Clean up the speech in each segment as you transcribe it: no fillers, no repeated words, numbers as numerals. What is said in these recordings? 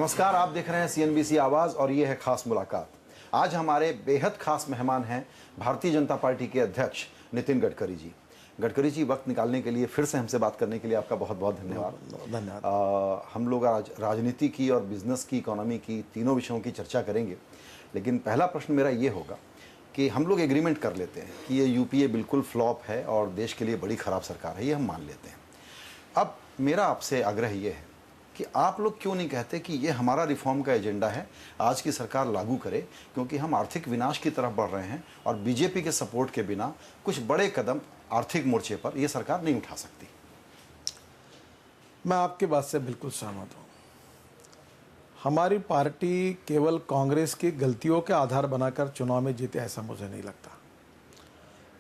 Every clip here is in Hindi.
नमस्कार, आप देख रहे हैं CNBC आवाज और ये है खास मुलाकात। आज हमारे बेहद खास मेहमान हैं भारतीय जनता पार्टी के अध्यक्ष नितिन गडकरी जी। गडकरी जी, वक्त निकालने के लिए, फिर से हमसे बात करने के लिए आपका बहुत बहुत धन्यवाद। हम लोग आज राजनीति की और बिजनेस की, इकोनॉमी की, तीनों विषयों की चर्चा करेंगे। लेकिन पहला प्रश्न मेरा ये होगा कि हम लोग एग्रीमेंट कर लेते हैं कि ये यूपीए बिल्कुल फ्लॉप है और देश के लिए बड़ी खराब सरकार है, ये हम मान लेते हैं। अब मेरा आपसे आग्रह ये है कि आप लोग क्यों नहीं कहते कि ये हमारा रिफॉर्म का एजेंडा है, आज की सरकार लागू करे, क्योंकि हम आर्थिक विनाश की तरफ बढ़ रहे हैं और बीजेपी के सपोर्ट के बिना कुछ बड़े कदम आर्थिक मोर्चे पर ये सरकार नहीं उठा सकती। मैं आपकी बात से बिल्कुल सहमत हूँ। हमारी पार्टी केवल कांग्रेस की गलतियों के आधार बनाकर चुनाव में जीते, ऐसा मुझे नहीं लगता।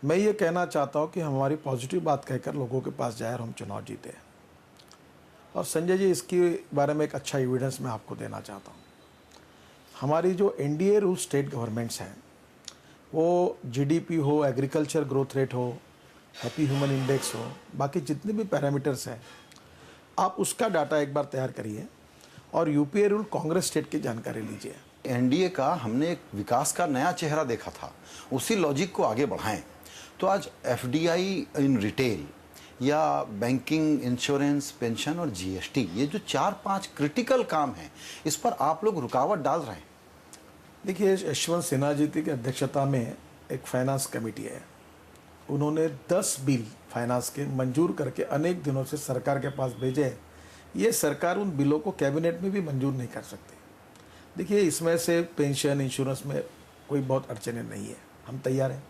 मैं ये कहना चाहता हूँ कि हमारी पॉजिटिव बात कहकर लोगों के पास जाए और हम चुनाव जीते। और संजय जी, इसके बारे में एक अच्छा एविडेंस मैं आपको देना चाहता हूँ। हमारी जो एनडीए रूल स्टेट गवर्नमेंट्स हैं, वो जीडीपी हो, एग्रीकल्चर ग्रोथ रेट हो, हैप्पी ह्यूमन इंडेक्स हो, बाकी जितने भी पैरामीटर्स हैं, आप उसका डाटा एक बार तैयार करिए और यूपीए रूल कांग्रेस स्टेट की जानकारी लीजिए। एनडीए का हमने एक विकास का नया चेहरा देखा था, उसी लॉजिक को आगे बढ़ाएं। तो आज एफडीआई इन रिटेल या बैंकिंग, इंश्योरेंस, पेंशन और जीएसटी, ये जो 4-5 क्रिटिकल काम हैं, इस पर आप लोग रुकावट डाल रहे हैं। देखिए, यशवंत सिन्हा जी की अध्यक्षता में एक फाइनेंस कमेटी है। उन्होंने 10 बिल फाइनेंस के मंजूर करके अनेक दिनों से सरकार के पास भेजे। ये सरकार उन बिलों को कैबिनेट में भी मंजूर नहीं कर सकती। देखिए, इसमें से पेंशन, इंश्योरेंस में कोई बहुत अड़चने नहीं है, हम तैयार हैं।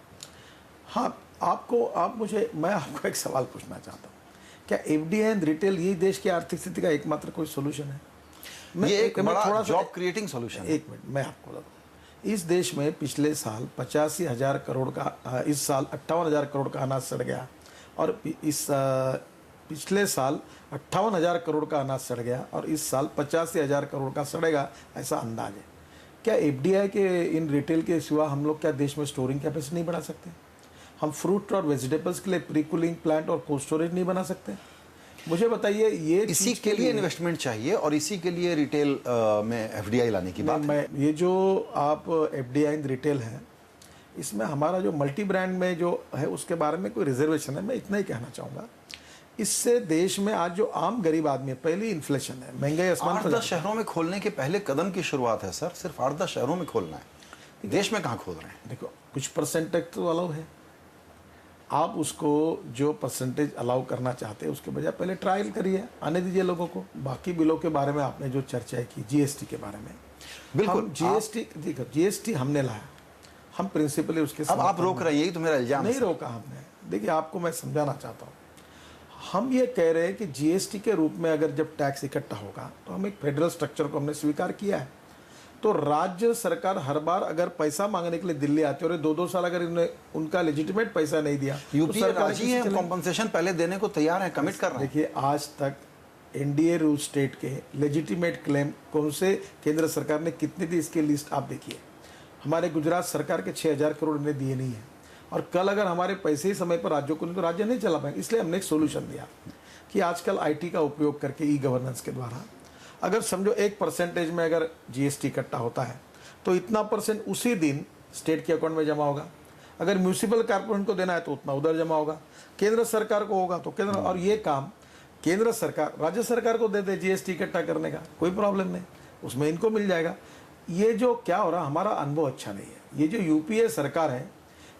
हाँ, मैं आपको एक सवाल पूछना चाहता हूँ, क्या एफडीआई एंड रिटेल ये देश की आर्थिक स्थिति का एकमात्र कोई सोल्यूशन है? ये एक बड़ा जॉब क्रिएटिंग सोल्यूशन है। एक मिनट, मैं आपको बता दूँ। इस देश में पिछले साल 85,000 करोड़ का, इस साल 58,000 करोड़ का अनाज सड़ गया, और पिछले साल 58,000 करोड़ का अनाज सड़ गया, और इस साल 85,000 करोड़ का सड़ेगा, ऐसा अंदाज है। क्या एफडीआई के इन रिटेल के सिवा हम लोग क्या देश में स्टोरिंग कैपेसिटी नहीं बढ़ा सकते? हम फ्रूट और वेजिटेबल्स के लिए प्री कूलिंग प्लांट और कोल्ड स्टोरेज नहीं बना सकते? मुझे बताइए, ये इसी के लिए इन्वेस्टमेंट चाहिए और इसी के लिए रिटेल में एफडीआई लाने की बात है। ये जो आप एफडीआई रिटेल है, इसमें हमारा जो मल्टी ब्रांड में जो है उसके बारे में कोई रिजर्वेशन है? मैं इतना ही कहना चाहूँगा। इससे देश में आज जो आम गरीब आदमी है, पहली इन्फ्लेशन है, महंगाई आसमान पर। 8-10 शहरों में खोलने के पहले कदम की शुरुआत है सर, सिर्फ 8-10 शहरों में खोलना है, देश में कहाँ खोल रहे हैं? देखो, कुछ परसेंटेज तो अलाउ है, आप उसको जो परसेंटेज अलाउ करना चाहते हैं उसके बजाय पहले ट्रायल करिए, आने दीजिए लोगों को। बाकी बिलों के बारे में आपने जो चर्चा की, जीएसटी के बारे में, बिल्कुल जीएसटी, देखो जीएसटी हमने लाया, हम प्रिंसिपली उसके अब आप रोक रहे हैं, यही तो मेरा इल्जाम है। नहीं रोका हमने। देखिए, आपको मैं समझाना चाहता हूँ, हम ये कह रहे हैं कि जीएसटी के रूप में अगर जब टैक्स इकट्ठा होगा तो हम एक फेडरल स्ट्रक्चर को हमने स्वीकार किया है। तो राज्य सरकार हर बार अगर पैसा मांगने के लिए दिल्ली आती है और 2-2 साल अगर इन्हें उनका लेजिटिमेट पैसा नहीं दिया, यूपी राजी है, कॉम्पनसेशन पहले देने को तैयार है, कमिट कर रहे हैं। देखिए, आज तक एनडीए रूल स्टेट के लेजिटिमेट क्लेम कौन से केंद्र सरकार ने कितनी थी, इसकी लिस्ट आप देखिए। हमारे गुजरात सरकार के 6,000 करोड़ ने दिए नहीं है, और कल अगर हमारे पैसे ही समय पर राज्यों को नहीं तो राज्य नहीं चला पाएंगे। इसलिए हमने एक सोल्यूशन दिया कि आजकल आईटी का उपयोग करके ई गवर्नेंस के द्वारा अगर समझो 1% में अगर जीएसटी इकट्ठा होता है तो इतना परसेंट उसी दिन स्टेट के अकाउंट में जमा होगा। अगर म्यूनिसिपल कॉर्पोरेशन को देना है तो उतना उधर जमा होगा, केंद्र सरकार को होगा तो केंद्र, और ये काम केंद्र सरकार राज्य सरकार को दे दे जीएसटी इकट्ठा करने का, कोई प्रॉब्लम नहीं, उसमें इनको मिल जाएगा। ये जो क्या हो रहा, हमारा अनुभव अच्छा नहीं है। ये जो यूपीए सरकार है,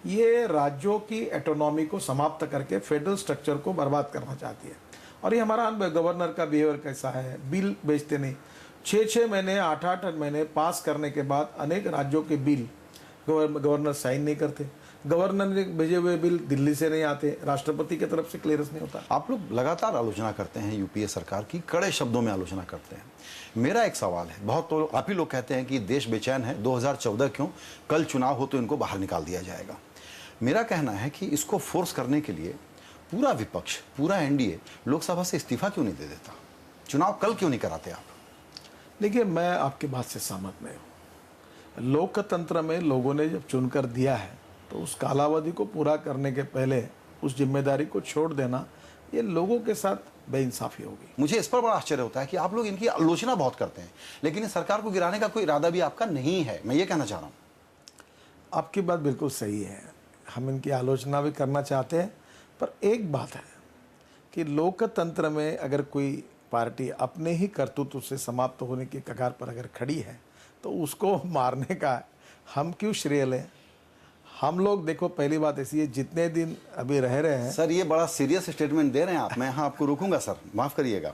ये राज्यों की ऑटोनॉमी को समाप्त करके फेडरल स्ट्रक्चर को बर्बाद करना चाहती है। और ये हमारा अनुभव, गवर्नर का बिहेवियर कैसा है, बिल बेचते नहीं, 6-6 महीने 8-8 महीने पास करने के बाद अनेक राज्यों के बिल गवर्नर साइन नहीं करते, गवर्नर ने भेजे हुए बिल दिल्ली से नहीं आते, राष्ट्रपति की तरफ से क्लियरेंस नहीं होता। आप लोग लगातार आलोचना करते हैं यूपीए सरकार की, कड़े शब्दों में आलोचना करते हैं। मेरा एक सवाल है, बहुत तो आप ही लोग कहते हैं कि देश बेचैन है, 2014 क्यों, कल चुनाव हो तो इनको बाहर निकाल दिया जाएगा। मेरा कहना है कि इसको फोर्स करने के लिए पूरा विपक्ष, पूरा एनडीए लोकसभा से इस्तीफा क्यों नहीं दे देता, चुनाव कल क्यों नहीं कराते आप? देखिए, मैं आपकी बात से सहमत नहीं हूँ। लोकतंत्र में लोगों ने जब चुनकर दिया है तो उस कालावधि को पूरा करने के पहले उस जिम्मेदारी को छोड़ देना, ये लोगों के साथ बेइंसाफी होगी। मुझे इस पर बड़ा आश्चर्य होता है कि आप लोग इनकी आलोचना बहुत करते हैं, लेकिन इस सरकार को गिराने का कोई इरादा भी आपका नहीं है, मैं ये कहना चाह रहा हूँ। आपकी बात बिल्कुल सही है, हम इनकी आलोचना भी करना चाहते हैं, पर एक बात है कि लोकतंत्र में अगर कोई पार्टी अपने ही करतूत से समाप्त होने की कगार पर अगर खड़ी है तो उसको मारने का हम क्यों श्रेय लें। हम लोग देखो, पहली बात ऐसी है, जितने दिन अभी रह रहे हैं। सर ये बड़ा सीरियस स्टेटमेंट दे रहे हैं आप, मैं यहाँ आपको रोकूंगा सर, माफ करिएगा।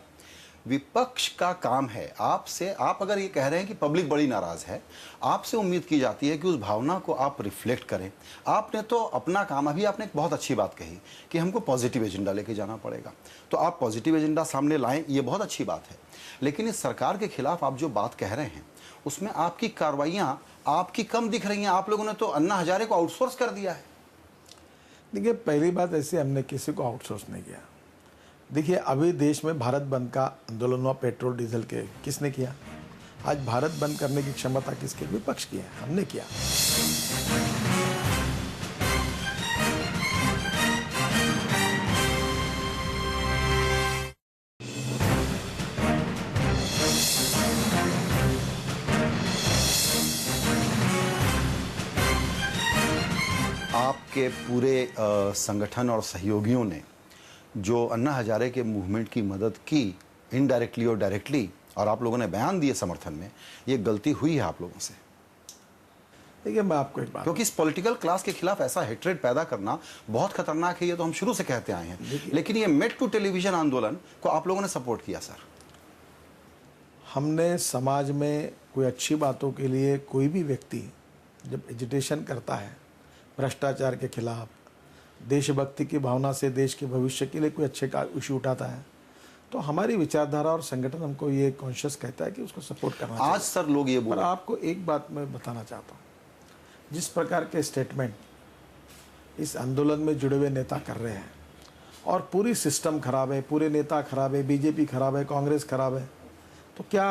विपक्ष का काम है आपसे, आप अगर ये कह रहे हैं कि पब्लिक बड़ी नाराज है, आपसे उम्मीद की जाती है कि उस भावना को आप रिफ्लेक्ट करें। आपने तो अपना काम, अभी आपने एक बहुत अच्छी बात कही कि हमको पॉजिटिव एजेंडा लेके जाना पड़ेगा, तो आप पॉजिटिव एजेंडा सामने लाएं, ये बहुत अच्छी बात है। लेकिन इस सरकार के खिलाफ आप जो बात कह रहे हैं उसमें आपकी कार्रवाइयां आपकी कम दिख रही हैं। आप लोगों ने तो अन्ना हजारे को आउटसोर्स कर दिया है। देखिए, पहली बात ऐसी, हमने किसी को आउटसोर्स नहीं किया। देखिए, अभी देश में भारत बंद का आंदोलन हुआ, पेट्रोल डीजल के, किसने किया? आज भारत बंद करने की क्षमता किसके? विपक्ष की है, हमने किया। आपके पूरे संगठन और सहयोगियों ने जो अन्ना हजारे के मूवमेंट की मदद की, इनडायरेक्टली और डायरेक्टली, और आप लोगों ने बयान दिए समर्थन में, ये गलती हुई है आप लोगों से। देखिए, मैं आपको एक बात, क्योंकि इस पॉलिटिकल क्लास के खिलाफ ऐसा हेट्रेड पैदा करना बहुत खतरनाक है, ये तो हम शुरू से कहते आए हैं। लेकिन ये मेट टू टेलीविजन आंदोलन को आप लोगों ने सपोर्ट किया सर। हमने समाज में कोई अच्छी बातों के लिए, कोई भी व्यक्ति जब एजिटेशन करता है भ्रष्टाचार के खिलाफ, देशभक्ति की भावना से देश के भविष्य के लिए कोई अच्छे का इशू उठाता है, तो हमारी विचारधारा और संगठन हमको ये कॉन्शियस कहता है कि उसको सपोर्ट करना चाहिए। आज सर लोग ये पर बोल, आपको एक बात मैं बताना चाहता हूँ, जिस प्रकार के स्टेटमेंट इस आंदोलन में जुड़े हुए नेता कर रहे हैं, और पूरी सिस्टम खराब है, पूरे नेता खराब है, बीजेपी खराब है, कांग्रेस खराब है, तो क्या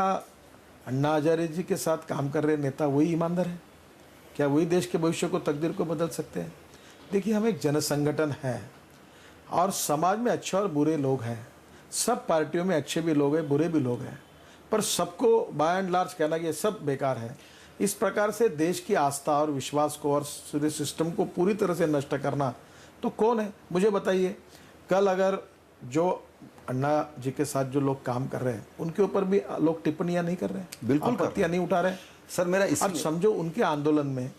अन्ना हजारे जी के साथ काम कर रहे नेता वही ईमानदार है? क्या वही देश के भविष्य को, तकदीर को बदल सकते हैं? देखिए, हम एक जन संगठन है और समाज में अच्छे और बुरे लोग हैं, सब पार्टियों में अच्छे भी लोग हैं, बुरे भी लोग हैं, पर सबको बाय एंड लार्ज कहना कि ये सब बेकार है, इस प्रकार से देश की आस्था और विश्वास को और पूरे सिस्टम को पूरी तरह से नष्ट करना तो कौन है? मुझे बताइए। कल अगर जो अन्ना जी के साथ जो लोग काम कर रहे हैं उनके ऊपर भी लोग टिप्पणियां नहीं कर रहे हैं, बिल्कुल आपत्तियां नहीं उठा रहे सर। मेरा अब समझो, उनके आंदोलन में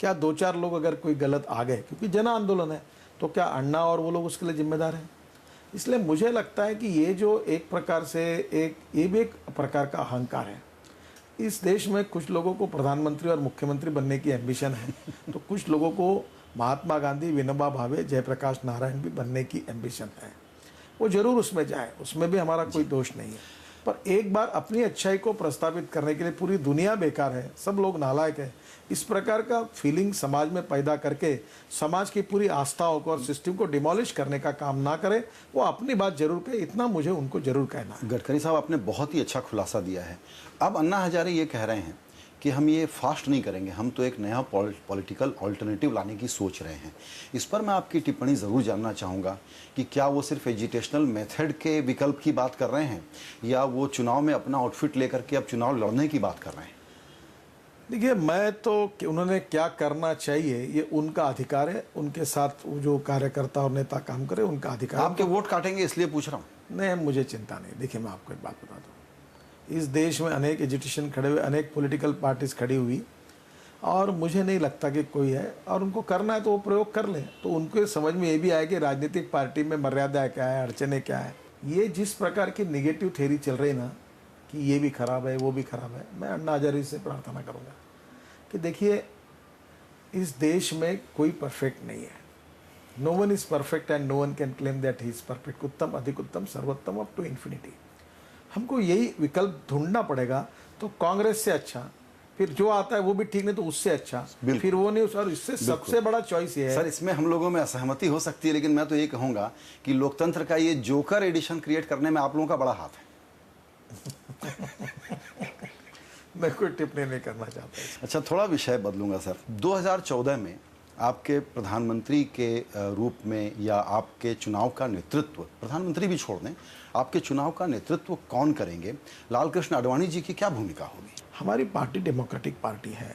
क्या दो चार लोग अगर कोई गलत आ गए, क्योंकि जन आंदोलन है, तो क्या अन्ना और वो लोग उसके लिए जिम्मेदार हैं? इसलिए मुझे लगता है कि ये जो एक प्रकार से ये भी एक प्रकार का अहंकार है। इस देश में कुछ लोगों को प्रधानमंत्री और मुख्यमंत्री बनने की एम्बिशन है, तो कुछ लोगों को महात्मा गांधी, विनोबा भावे, जयप्रकाश नारायण भी बनने की एम्बिशन है। वो जरूर उसमें जाए, उसमें भी हमारा कोई दोष नहीं है, पर एक बार अपनी अच्छाई को प्रस्तावित करने के लिए पूरी दुनिया बेकार है, सब लोग नालायक है, इस प्रकार का फीलिंग समाज में पैदा करके समाज की पूरी आस्थाओं को और सिस्टम को डिमोलिश करने का काम ना करे। वो अपनी बात जरूर कहे, इतना मुझे उनको जरूर कहना है। गडकरी साहब, आपने बहुत ही अच्छा खुलासा दिया है। अब अन्ना हजारे ये कह रहे हैं कि हम ये फास्ट नहीं करेंगे, हम तो एक नया पॉलिटिकल ऑल्टरनेटिव लाने की सोच रहे हैं। इस पर मैं आपकी टिप्पणी ज़रूर जानना चाहूँगा कि क्या वो सिर्फ एजिटेशनल मेथड के विकल्प की बात कर रहे हैं, या वो चुनाव में अपना आउटफिट लेकर के अब चुनाव लड़ने की बात कर रहे हैं? देखिए, मैं तो उन्होंने क्या करना चाहिए ये उनका अधिकार है, उनके साथ जो कार्यकर्ता और नेता काम करे उनका अधिकार है। आपके वोट काटेंगे इसलिए पूछ रहा हूँ। नहीं, मुझे चिंता नहीं। देखिए, मैं आपको एक बात बता दूँ, इस देश में अनेक एजुटेशन खड़े हुए, अनेक पॉलिटिकल पार्टीज खड़ी हुई, और मुझे नहीं लगता कि कोई है, और उनको करना है तो वो प्रयोग कर लें। तो उनको समझ में ये भी आए कि राजनीतिक पार्टी में मर्यादा क्या है, अड़चने क्या है। ये जिस प्रकार की निगेटिव थ्योरी चल रही ना कि ये भी खराब है, वो भी खराब है, मैं अन्ना हजारे से प्रार्थना करूँगा कि देखिए, इस देश में कोई परफेक्ट नहीं है। No one is perfect and no one can claim that he is perfect. उत्तम, अधिक उत्तम, सर्वोत्तम, अप टू इन्फिनिटी। हमको यही विकल्प ढूंढना पड़ेगा। तो कांग्रेस से अच्छा, फिर जो आता है वो भी ठीक, नहीं तो उससे अच्छा, फिर वो नहीं, और इससे सबसे बड़ा चॉइस ये है। सर, इसमें हम लोगों में असहमति हो सकती है, लेकिन मैं तो ये कहूँगा कि लोकतंत्र का ये जोकर एडिशन क्रिएट करने में आप लोगों का बड़ा हाथ है। मैं कोई टिप्पणी नहीं करना चाहता। अच्छा, थोड़ा विषय बदलूंगा सर। 2014 में आपके प्रधानमंत्री के रूप में या आपके चुनाव का नेतृत्व, प्रधानमंत्री भी छोड़ दें, आपके चुनाव का नेतृत्व कौन करेंगे? लाल कृष्ण आडवाणी जी की क्या भूमिका होगी? हमारी पार्टी डेमोक्रेटिक पार्टी है।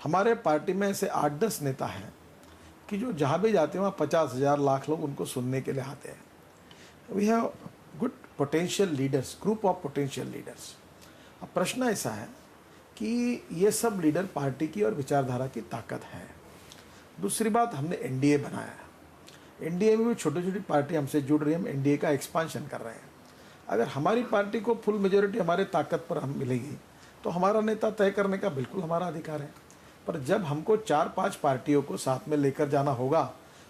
हमारे पार्टी में ऐसे 8-10 नेता हैं कि जो जहाँ भी जाते हैं वहाँ 50,000 लाख लोग उनको सुनने के लिए आते हैं। We have good potential leaders, group of potential leaders. अब प्रश्न ऐसा है कि ये सब लीडर पार्टी की और विचारधारा की ताकत है। दूसरी बात, हमने एनडीए बनाया। एनडीए में भी छोटी छोटी पार्टी हमसे जुड़ रही है, हम एनडीए का एक्सपांशन कर रहे हैं। अगर हमारी पार्टी को फुल मेजोरिटी हमारे ताकत पर हम मिलेगी तो हमारा नेता तय करने का बिल्कुल हमारा अधिकार है। पर जब हमको 4-5 पार्टियों को साथ में लेकर जाना होगा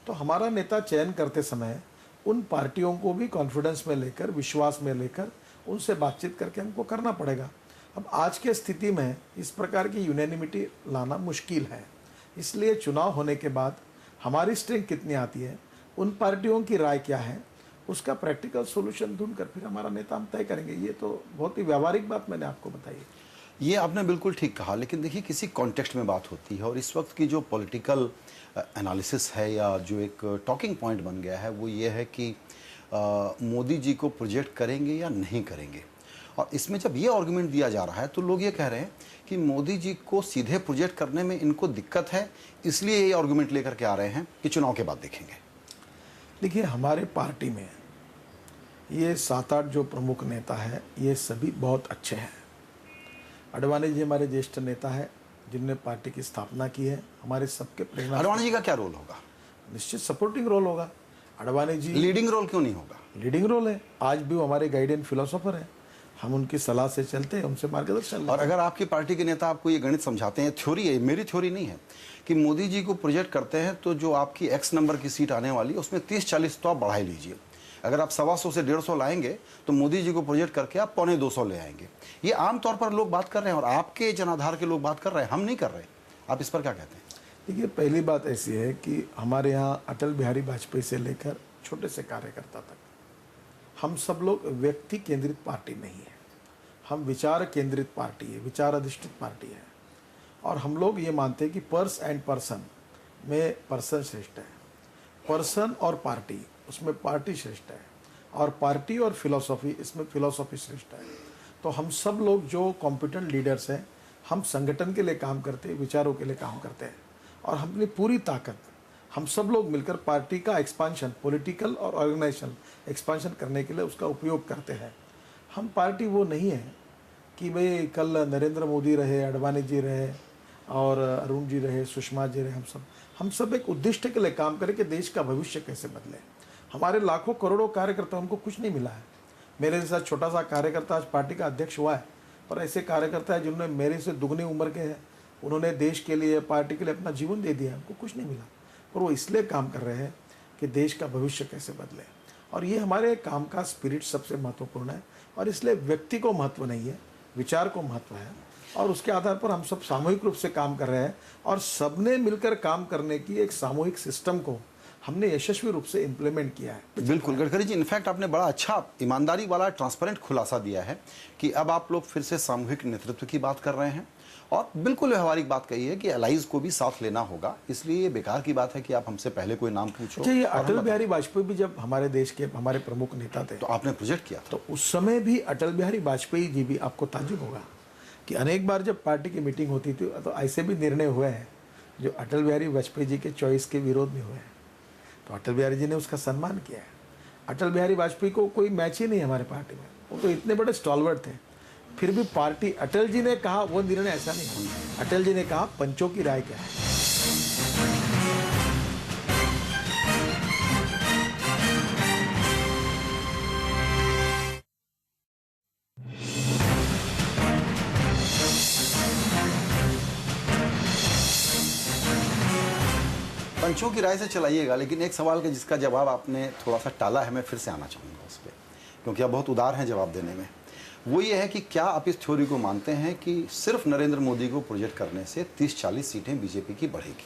तो हमारा नेता चयन करते समय उन पार्टियों को भी कॉन्फिडेंस में लेकर, विश्वास में लेकर उनसे बातचीत करके हमको करना पड़ेगा। अब आज के स्थिति में इस प्रकार की यूनैनिमिटी लाना मुश्किल है। इसलिए चुनाव होने के बाद हमारी स्ट्रेंथ कितनी आती है, उन पार्टियों की राय क्या है, उसका प्रैक्टिकल सॉल्यूशन ढूंढकर फिर हमारा नेता हम तय करेंगे। ये तो बहुत ही व्यावहारिक बात मैंने आपको बताई है। ये आपने बिल्कुल ठीक कहा, लेकिन देखिए किसी कॉन्टेक्स्ट में बात होती है और इस वक्त की जो पॉलिटिकल एनालिसिस है या जो एक टॉकिंग पॉइंट बन गया है वो ये है कि मोदी जी को प्रोजेक्ट करेंगे या नहीं करेंगे। और इसमें जब ये आर्गुमेंट दिया जा रहा है तो लोग ये कह रहे हैं कि मोदी जी को सीधे प्रोजेक्ट करने में इनको दिक्कत है, इसलिए ये आर्गुमेंट लेकर के आ रहे हैं कि चुनाव के बाद देखेंगे। देखिए, हमारे पार्टी में ये 7-8 जो प्रमुख नेता हैं ये सभी बहुत अच्छे हैं। आडवाणी जी हमारे ज्येष्ठ नेता है जिन्होंने पार्टी की स्थापना की है। हमारे सबके प्रेरणा। आडवाणी जी का क्या रोल होगा? निश्चित सपोर्टिंग रोल होगा। आडवाणी जी लीडिंग रोल क्यों नहीं होगा? लीडिंग रोल है। आज भी वो हमारे गाइड एंड फिलोसोफर है। हम उनकी सलाह से चलते हैं, उनसे मार्गदर्शन लेते हैं। और अगर आपकी पार्टी के नेता आपको ये गणित समझाते हैं, थ्योरी है, मेरी थ्योरी नहीं है, कि मोदी जी को प्रोजेक्ट करते हैं तो जो आपकी एक्स नंबर की सीट आने वाली है उसमें 30-40 तो आप बढ़ा ही लीजिए। अगर आप 125 से 150 लाएंगे तो मोदी जी को प्रोजेक्ट करके आप 225 ले आएंगे। ये आमतौर पर लोग बात कर रहे हैं और आपके जनाधार के लोग बात कर रहे हैं, हम नहीं कर रहे। आप इस पर क्या कहते हैं? देखिए, पहली बात ऐसी है कि हमारे यहाँ अटल बिहारी वाजपेयी से लेकर छोटे से कार्यकर्ता तक हम सब लोग व्यक्ति केंद्रित पार्टी नहीं है। हम विचार केंद्रित पार्टी है, विचार अधिष्ठित पार्टी है। और हम लोग ये मानते हैं कि पर्स एंड पर्सन में पर्सन श्रेष्ठ है, पर्सन और पार्टी उसमें पार्टी श्रेष्ठ है, और पार्टी और फिलॉसफी इसमें फिलॉसफी श्रेष्ठ है। तो हम सब लोग जो कॉम्पिटेंट लीडर्स हैं, हम संगठन के लिए काम करते हैं, विचारों के लिए काम करते हैं, और हम अपनी पूरी ताकत हम सब लोग मिलकर पार्टी का एक्सपांशन, पॉलिटिकल और ऑर्गेनाइजेशन एक्सपांशन करने के लिए उसका उपयोग करते हैं। हम पार्टी वो नहीं है कि भाई कल नरेंद्र मोदी रहे, आडवाणी जी रहे और अरुण जी रहे, सुषमा जी रहे, हम सब एक उद्देश्य के लिए काम करें कि देश का भविष्य कैसे बदले। हमारे लाखों करोड़ों कार्यकर्ता, उनको कुछ नहीं मिला है। मेरे साथ छोटा सा कार्यकर्ता आज पार्टी का अध्यक्ष हुआ है, पर ऐसे कार्यकर्ता है जिन्होंने मेरे से दुगनी उम्र के हैं, उन्होंने देश के लिए, पार्टी के लिए अपना जीवन दे दिया, उनको कुछ नहीं मिला, पर वो इसलिए काम कर रहे हैं कि देश का भविष्य कैसे बदले। और ये हमारे काम का स्पिरिट सबसे महत्वपूर्ण है। और इसलिए व्यक्ति को महत्व नहीं है, विचार को महत्व है, और उसके आधार पर हम सब सामूहिक रूप से काम कर रहे हैं। और सबने मिलकर काम करने की एक सामूहिक सिस्टम को हमने यशस्वी रूप से इम्प्लीमेंट किया है। बिल्कुल गडकरी जी, इनफैक्ट आपने बड़ा अच्छा ईमानदारी वाला ट्रांसपेरेंट खुलासा दिया है कि अब आप लोग फिर से सामूहिक नेतृत्व की बात कर रहे हैं और बिल्कुल व्यवहारिक बात कही है कि एलाइज को भी साथ लेना होगा। इसलिए ये बेकार की बात है कि आप हमसे पहले कोई नाम पूछो। अच्छा, ये अटल बिहारी वाजपेयी भी जब हमारे देश के हमारे प्रमुख नेता थे तो आपने प्रोजेक्ट किया था, तो उस समय भी अटल बिहारी वाजपेयी जी भी, आपको ताज्जुब होगा कि अनेक बार जब पार्टी की मीटिंग होती थी तो ऐसे भी निर्णय हुए हैं जो अटल बिहारी वाजपेयी जी के चॉइस के विरोध में हुए हैं, तो अटल बिहारी जी ने उसका सम्मान किया है। अटल बिहारी वाजपेयी को कोई मैच ही नहीं हमारे पार्टी में, वो तो इतने बड़े स्टॉलवर्ड थे, फिर भी पार्टी, अटल जी ने कहा वो निर्णय ऐसा नहीं है। अटल जी ने कहा पंचों की राय क्या है। पंचों की राय से चलाइएगा, लेकिन एक सवाल का जिसका जवाब आपने थोड़ा सा टाला है, मैं फिर से आना चाहूँगा उस पर, क्योंकि आप बहुत उदार हैं जवाब देने में। वो ये है कि क्या आप इस थ्योरी को मानते हैं कि सिर्फ नरेंद्र मोदी को प्रोजेक्ट करने से 30-40 सीटें बीजेपी की बढ़ेगी?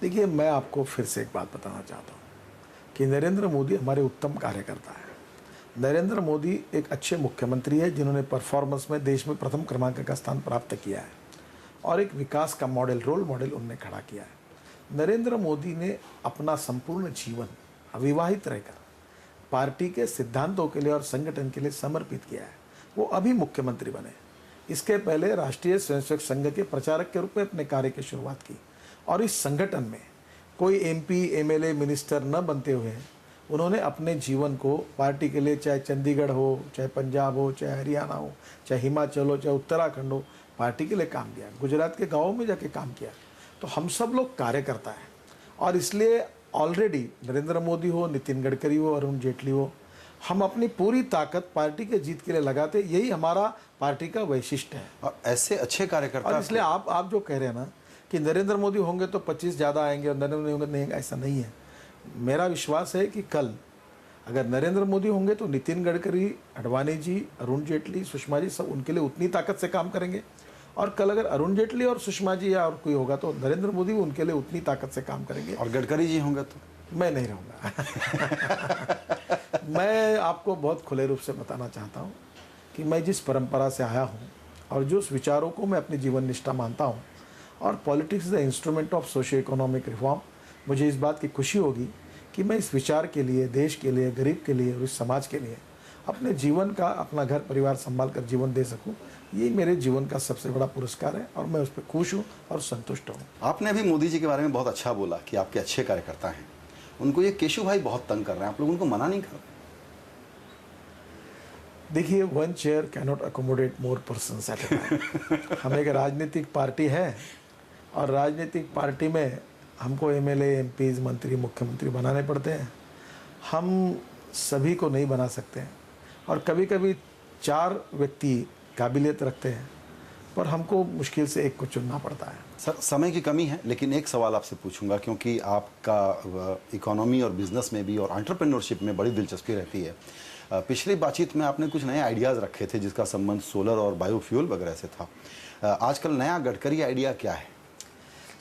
देखिए, मैं आपको फिर से एक बात बताना चाहता हूँ कि नरेंद्र मोदी हमारे उत्तम कार्यकर्ता है। नरेंद्र मोदी एक अच्छे मुख्यमंत्री है जिन्होंने परफॉर्मेंस में देश में प्रथम क्रमांक का स्थान प्राप्त किया है और एक विकास का मॉडल, रोल मॉडल उन्होंने खड़ा किया है। नरेंद्र मोदी ने अपना संपूर्ण जीवन अविवाहित रहकर पार्टी के सिद्धांतों के लिए और संगठन के लिए समर्पित किया है। वो अभी मुख्यमंत्री बने, इसके पहले राष्ट्रीय स्वयंसेवक संघ के प्रचारक के रूप में अपने कार्य की शुरुआत की और इस संगठन में कोई एमपी, एमएलए, मिनिस्टर न बनते हुए उन्होंने अपने जीवन को पार्टी के लिए, चाहे चंडीगढ़ हो, चाहे पंजाब हो, चाहे हरियाणा हो, चाहे हिमाचल हो, चाहे उत्तराखंड हो, पार्टी के लिए काम किया। गुजरात के गाँवों में जाके काम किया। तो हम सब लोग कार्यकर्ता हैं और इसलिए ऑलरेडी नरेंद्र मोदी हो, नितिन गडकरी हो, अरुण जेटली हो, हम अपनी पूरी ताकत पार्टी के जीत के लिए लगाते। यही हमारा पार्टी का वैशिष्ट्य है। और ऐसे अच्छे कार्यकर्ता, और इसलिए आप जो कह रहे हैं ना कि नरेंद्र मोदी होंगे तो 25 ज़्यादा आएंगे और नरेंद्र मोदी होंगे नहीं, ऐसा नहीं है। मेरा विश्वास है कि कल अगर नरेंद्र मोदी होंगे तो नितिन गडकरी, अडवाणी जी, अरुण जेटली, सुषमा जी सब उनके लिए उतनी ताकत से काम करेंगे। और कल अगर अरुण जेटली और सुषमा जी या और कोई होगा तो नरेंद्र मोदी उनके लिए उतनी ताकत से काम करेंगे। और गडकरी जी होंगे तो मैं नहीं रहूँगा। मैं आपको बहुत खुले रूप से बताना चाहता हूँ कि मैं जिस परंपरा से आया हूँ और जो विचारों को मैं अपनी जीवन निष्ठा मानता हूँ, और politics is the instrument of socio economic reform, मुझे इस बात की खुशी होगी कि मैं इस विचार के लिए, देश के लिए, गरीब के लिए और इस समाज के लिए अपने जीवन का, अपना घर परिवार संभाल कर जीवन दे सकूं। ये मेरे जीवन का सबसे बड़ा पुरस्कार है और मैं उस पर खुश हूँ और संतुष्ट हूँ। आपने अभी मोदी जी के बारे में बहुत अच्छा बोला कि आपके अच्छे कार्यकर्ता हैं। उनको ये केशु भाई बहुत तंग कर रहे हैं, आप लोग उनको मना नहीं कर रहे? देखिए, one chair cannot accommodate more persons at a time. हम एक राजनीतिक पार्टी है और राजनीतिक पार्टी में हमको एमएलए, एमपीज, मंत्री, मुख्यमंत्री बनाने पड़ते हैं। हम सभी को नहीं बना सकते हैं और कभी कभी 4 व्यक्ति काबिलियत रखते हैं पर हमको मुश्किल से एक को चुनना पड़ता है। सर, समय की कमी है लेकिन एक सवाल आपसे पूछूंगा, क्योंकि आपका इकोनॉमी और बिजनेस में भी और एंटरप्रेन्योरशिप में बड़ी दिलचस्पी रहती है। पिछली बातचीत में आपने कुछ नए आइडियाज़ रखे थे जिसका संबंध सोलर और बायोफ्यूल वगैरह से था। आजकल नया गडकरी आइडिया क्या है?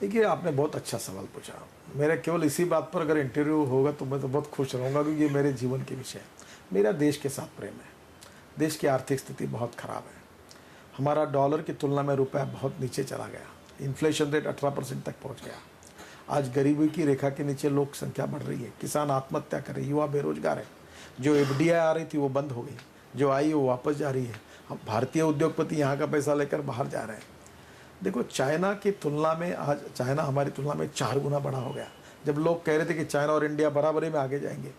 देखिए, आपने बहुत अच्छा सवाल पूछा। मेरा केवल इसी बात पर अगर इंटरव्यू होगा तो मैं तो बहुत खुश रहूँगा, क्योंकि ये मेरे जीवन के विषय है। मेरा देश के साथ प्रेम है। देश की आर्थिक स्थिति बहुत ख़राब है। हमारा डॉलर की तुलना में रुपया बहुत नीचे चला गया। इन्फ्लेशन रेट 18% तक पहुंच गया। आज गरीबी की रेखा के नीचे लोक संख्या बढ़ रही है। किसान आत्महत्या कर रहे, युवा बेरोजगार है। जो एफडीआई आ रही थी वो बंद हो गई, जो आई वो वापस जा रही है। हम भारतीय उद्योगपति यहाँ का पैसा लेकर बाहर जा रहे हैं। देखो, चाइना की तुलना में आज चाइना हमारी तुलना में 4 गुना बड़ा हो गया। जब लोग कह रहे थे कि चाइना और इंडिया बराबरी में आगे जाएंगे,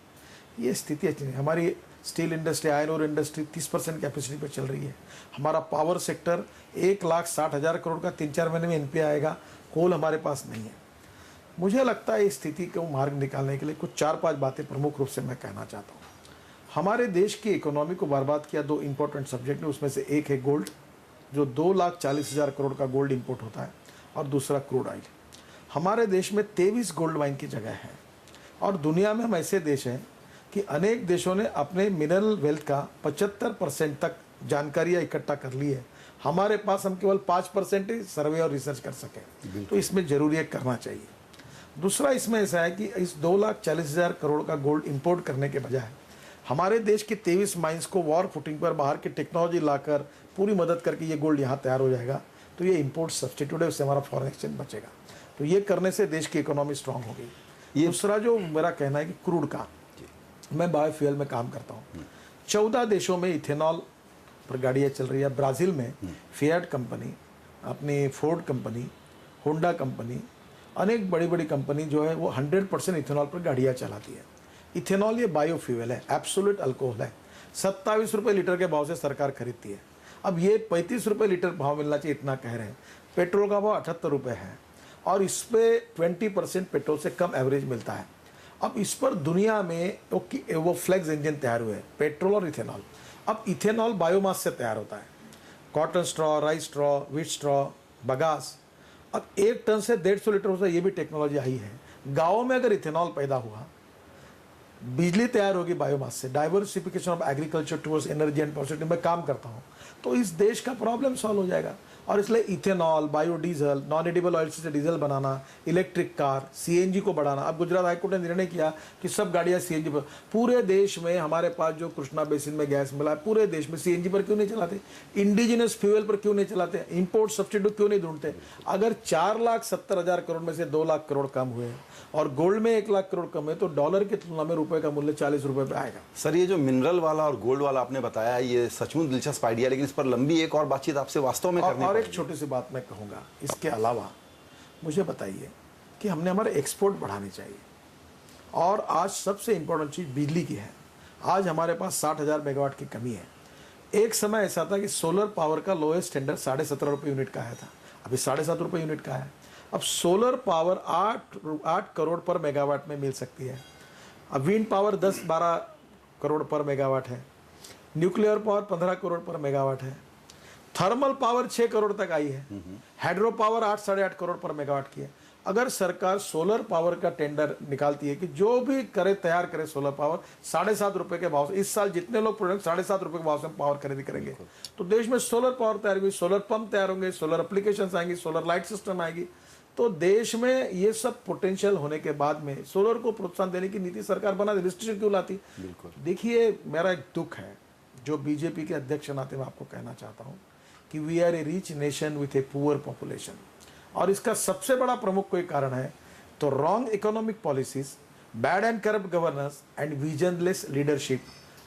ये स्थिति अच्छी नहीं। हमारी स्टील इंडस्ट्री, आयरन और इंडस्ट्री 30% कैपेसिटी पर चल रही है। हमारा पावर सेक्टर 1,60,000 करोड़ का 3-4 महीने में एनपीए आएगा। कोल हमारे पास नहीं है। मुझे लगता है इस स्थिति को मार्ग निकालने के लिए कुछ 4-5 बातें प्रमुख रूप से मैं कहना चाहता हूँ। हमारे देश की इकोनॉमी को बर्बाद किया 2 इंपॉर्टेंट सब्जेक्ट है। उसमें से एक है गोल्ड, जो 2,40,000 करोड़ का गोल्ड इंपोर्ट होता है, और दूसरा क्रूड ऑयल। हमारे देश में 23 गोल्ड माइन की जगह है और दुनिया में हम ऐसे देश हैं कि अनेक देशों ने अपने मिनरल वेल्थ का 75% तक जानकारियाँ इकट्ठा कर ली है। हमारे पास हम केवल 5% ही सर्वे और रिसर्च कर सकें। तो इसमें जरूरी है, करना चाहिए। दूसरा इसमें ऐसा है कि इस 2,40,000 करोड़ का गोल्ड इंपोर्ट करने के बजाय हमारे देश के 23 माइंस को वॉर फुटिंग पर बाहर की टेक्नोलॉजी लाकर पूरी मदद करके ये गोल्ड यहाँ तैयार हो जाएगा। तो ये इंपोर्ट सब्सटीट्यूट है, उससे हमारा फॉरेन एक्सचेंज बचेगा। तो ये करने से देश की इकोनॉमी स्ट्रांग होगी। दूसरा जो मेरा कहना है कि क्रूड का, मैं बायोफ्यूल में काम करता हूँ। 14 देशों में इथेनॉल पर गाड़ियाँ चल रही है। ब्राज़ील में फिएट कंपनी, अपनी फोर्ड कंपनी, होंडा कंपनी, अनेक बड़ी बड़ी कंपनी जो है वो 100% इथेनॉल पर गाड़ियाँ चलाती है। इथेनॉल ये बायोफ्यूल है, एब्सोल्यूट अल्कोहल है। 27 रुपये लीटर के भाव से सरकार खरीदती है। अब ये 35 रुपये लीटर भाव मिलना चाहिए, इतना कह रहे हैं। पेट्रोल का भाव 78 रुपये है और इस पर 20% पेट्रोल से कम एवरेज मिलता है। अब इस पर दुनिया में वो फ्लेक्स इंजन तैयार हुए हैं, पेट्रोल और इथेनॉल। अब इथेनॉल बायोमास से तैयार होता है, cotton straw, rice straw, wheat straw, bagasse. अब 1 टन से 150 लीटर होता है, ये भी टेक्नोलॉजी आई है। गाँव में अगर इथेनॉल पैदा हुआ, बिजली तैयार होगी बायोमास से। Diversification of agriculture towards energy and power sector में काम करता हूँ, तो इस देश का प्रॉब्लम सॉल्व हो जाएगा। और इसलिए ethanol, biodiesel, non edible oil से डीजल बनाना, इलेक्ट्रिक कार, सीएनजी को बढ़ाना। अब गुजरात हाईकोर्ट ने निर्णय किया कि सब गाड़ियां सीएनजी पर, पूरे देश में हमारे पास जो कृष्णा बेसिन में गैस मिला है, पूरे देश में सीएनजी पर क्यों नहीं चलाते, इंडिजिनस फ्यूल पर क्यों नहीं चलाते, इंपोर्ट सब्सिट्यूट क्यों नहीं ढूंढते। अगर 4,70,000 करोड़ में से 2 लाख करोड़ कम हुए और गोल्ड में 1 लाख करोड़ कम है, तो डॉलर की तुलना में रुपए का मूल्य 40 रुपए पे आएगा। सर, ये जो मिनरल वाला और गोल्ड वाला आपने बताया, ये सचमुच दिलचस्प आइडिया, लेकिन इस पर लंबी एक और बातचीत आपसे वास्तव में करनी और एक पड़ेगी। छोटी सी बात मैं कहूँगा, इसके अलावा मुझे बताइए कि हमने हमारे एक्सपोर्ट बढ़ाने चाहिए। और आज सबसे इंपॉर्टेंट चीज़ बिजली की है। आज हमारे पास 60,000 मेगावाट की कमी है। एक समय ऐसा था कि सोलर पावर का लोएस्ट टेंडर 17.5 रुपये यूनिट का आया था, अभी 7.5 रुपये यूनिट का है। अब सोलर पावर 8 करोड़ पर मेगावाट में मिल सकती है। अब विंड पावर 10-12 करोड़ पर मेगावाट है, न्यूक्लियर पावर 15 करोड़ पर मेगावाट है, थर्मल पावर 6 करोड़ तक आई है, हाइड्रो पावर 8-8.5 करोड़ पर मेगावाट की है। अगर सरकार सोलर पावर का टेंडर निकालती है कि जो भी करे तैयार करे सोलर पावर 7.5 रुपए के भाव से, इस साल जितने लोग प्रोडक्ट 7.5 रुपए के भाव से पावर खरीदी करेंगे, तो देश में सोलर पावर तैयार होगी, सोलर पंप तैयार होंगे, सोलर एप्लीकेशन आएंगी, सोलर लाइट सिस्टम आएगी। तो देश में ये सब पोटेंशियल होने के बाद में सोलर को प्रोत्साहन देने की नीति सरकार बना दे, रिस्ट्रिक्शन क्यों लाती। देखिए, मेरा एक दुख है, जो बीजेपी के अध्यक्ष नाते मैं आपको कहना चाहता हूँ कि we are a rich nation with a poor population, और इसका सबसे बड़ा प्रमुख कोई कारण है तो wrong economic policies, bad and corrupt governance and visionless leadership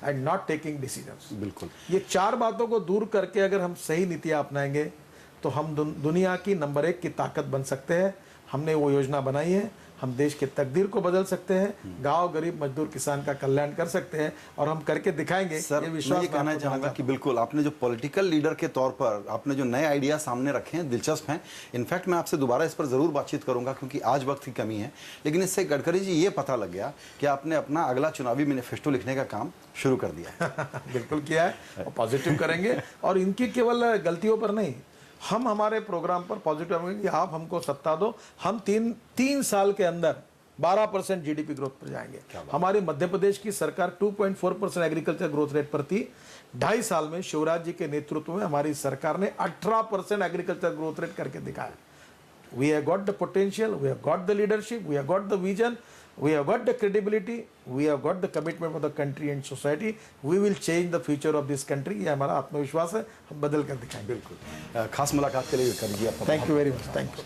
and not taking decisions. बिल्कुल, ये 4 बातों को दूर करके अगर हम सही नीतियां अपनाएंगे तो हम दुनिया की नंबर 1 की ताकत बन सकते हैं। हमने वो योजना बनाई है, हम देश के तकदीर को बदल सकते हैं, गांव, गरीब, मजदूर, किसान का कल्याण कर सकते हैं, और हम करके दिखाएंगे। सर, ये मैं विश्वास ये कहना चाहूँगा कि बिल्कुल आपने जो पॉलिटिकल लीडर के तौर पर आपने जो नए आइडिया सामने रखे हैं, दिलचस्प हैं। इनफैक्ट मैं आपसे दोबारा इस पर ज़रूर बातचीत करूंगा, क्योंकि आज वक्त की कमी है। लेकिन इससे गडकरी जी ये पता लग गया कि आपने अपना अगला चुनावी मैनिफेस्टो लिखने का काम शुरू कर दिया है। बिल्कुल किया है, और पॉजिटिव करेंगे। और इनकी केवल गलतियों पर नहीं, हम हमारे प्रोग्राम पर पॉजिटिव होंगे कि आप हमको सत्ता दो, हम 3 साल के अंदर 12% जीडीपी ग्रोथ पर जाएंगे। हमारी मध्य प्रदेश की सरकार 2.4% एग्रीकल्चर ग्रोथ रेट पर थी। 2.5 साल में शिवराज जी के नेतृत्व में हमारी सरकार ने 18% एग्रीकल्चर ग्रोथ रेट करके दिखाया। We have got the potential, we have got the leadership, we have got the vision, we have got the credibility, we have got the commitment for the country and society. We will change the future of this country. ये हमारा आत्मविश्वास है, हम बदल कर दिखाएंगे। बिल्कुल। खास मुलाकात के लिए कर दीजिए आपका। Thank you very much. Thank you.